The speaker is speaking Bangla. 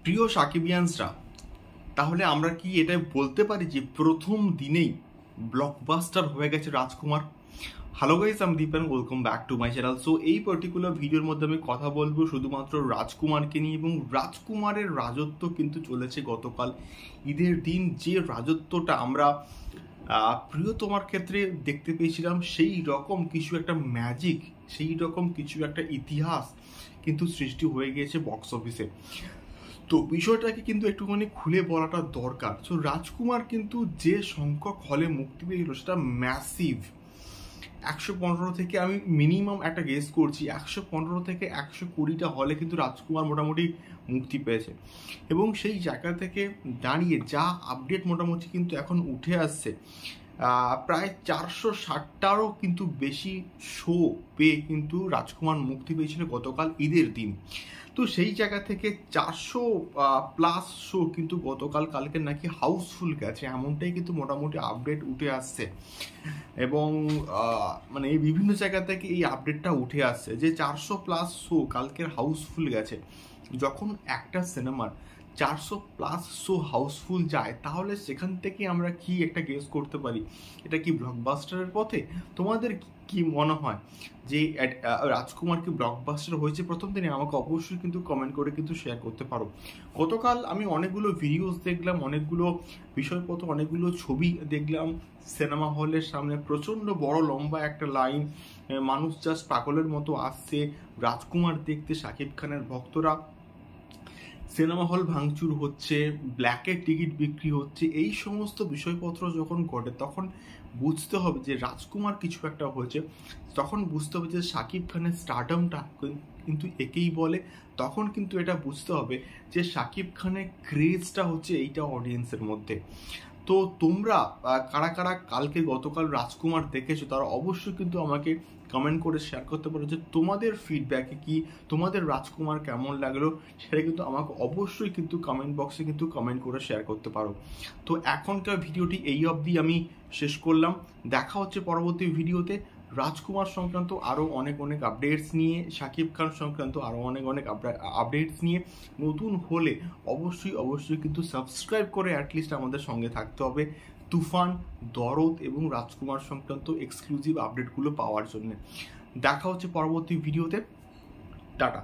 প্রিয় সাকিবিয়ানসরা, তাহলে আমরা কি এটা বলতে পারি যে প্রথম দিনেই ব্লকবাস্টার হয়ে গেছে রাজকুমার? হ্যালো গাইস, আমি Deep and welcome back to my channel. So এই পার্টিকুলার ভিডিওর মধ্যে আমি কথা বলবো শুধুমাত্র রাজকুমারকে নিয়ে, এবং রাজকুমারের রাজত্ব কিন্তু চলেছে গতকাল ঈদের দিন। যে রাজত্বটা আমরা প্রিয়তমার ক্ষেত্রে দেখতে পেয়েছিলাম, সেই রকম কিছু একটা ম্যাজিক, সেই রকম কিছু একটা ইতিহাস কিন্তু সৃষ্টি হয়ে গিয়েছে বক্স অফিসে। তো বিষয়টাকে কিন্তু একটুখানি খুলে বলাটা দরকার। সো রাজকুমার কিন্তু যে সংখ্যক হলে মুক্তি পেয়েছিল সেটা ম্যাসিভ। 115 থেকে, আমি মিনিমাম একটা গেস করছি, 115 থেকে 120টা হলে কিন্তু রাজকুমার মোটামুটি মুক্তি পেয়েছে। এবং সেই জায়গা থেকে দাঁড়িয়ে যা আপডেট মোটামুটি কিন্তু এখন উঠে আসছে, প্রায় 460টারও কিন্তু বেশি শো পেয়ে কিন্তু রাজকুমার মুক্তি পেয়েছিল গতকাল ঈদের দিন। তো সেই জায়গা থেকে 400+ শো কিন্তু কালকে নাকি হাউসফুল গেছে, এমনটাই কিন্তু মোটামুটি আপডেট উঠে আসছে। এবং মানে এই বিভিন্ন জায়গা থেকে এই আপডেটটা উঠে আসছে যে 400+ শো কালকের হাউসফুল গেছে। যখন একটা সিনেমার 400+ শো হাউসফুল যায়, তাহলে সেখান থেকে আমরা কি একটা গেস করতে পারি, এটা কি ব্লকবাস্টারের পথে? তোমাদের কি মনে হয় যে রাজকুমার কি ব্লকবাস্টার হয়েছে প্রথম দিনে? আমাকে অবশ্যই কিন্তু কমেন্ট করে কিন্তু শেয়ার করতে পারো। গতকাল আমি অনেকগুলো ভিডিওস দেখলাম, অনেকগুলো বিষয়পত্র, অনেকগুলো ছবি দেখলাম। সিনেমা হলের সামনে প্রচণ্ড বড় লম্বা একটা লাইন, মানুষ জাস্ট পাগলের মতো আসছে রাজকুমার দেখতে। শাকিব খানের ভক্তরা, সিনেমা হল ভাঙচুর হচ্ছে, ব্ল্যাকের টিকিট বিক্রি হচ্ছে। এই সমস্ত বিষয়পত্র যখন ঘটে তখন বুঝতে হবে যে রাজকুমার কিছু একটা হয়েছে। তখন বুঝতে হবে যে শাকিব খানের স্টারডামটা কিন্তু একেই বলে। তখন কিন্তু এটা বুঝতে হবে যে শাকিব খানের ক্রেজটা হচ্ছে এইটা অডিয়েন্সের মধ্যে। তো তোমরা কারা কারা কালকে গতকাল রাজকুমার দেখেছো, তারা অবশ্যই কিন্তু আমাকে কমেন্ট করে শেয়ার করতে পারো যে তোমাদের ফিডব্যাকে কি, তোমাদের রাজকুমার কেমন লাগলো, সেটা কিন্তু আমাকে অবশ্যই কিন্তু কমেন্ট বক্সে কিন্তু কমেন্ট করে শেয়ার করতে পারো। তো এখনকার ভিডিওটি এই অবধি আমি শেষ করলাম। দেখা হচ্ছে পরবর্তী ভিডিওতে রাজকুমার সংক্রান্ত আরও অনেক আপডেটস নিয়ে, শাকিব খান সংক্রান্ত আরও অনেক আপডেটস নিয়ে। নতুন হলে অবশ্যই কিন্তু সাবস্ক্রাইব করে অ্যাটলিস্ট আমাদের সঙ্গে থাকতে হবে তুফান, দরদ এবং রাজকুমার সংক্রান্ত এক্সক্লুসিভ আপডেটগুলো পাওয়ার জন্য। দেখা হচ্ছে পরবর্তী ভিডিওতে। টাটা।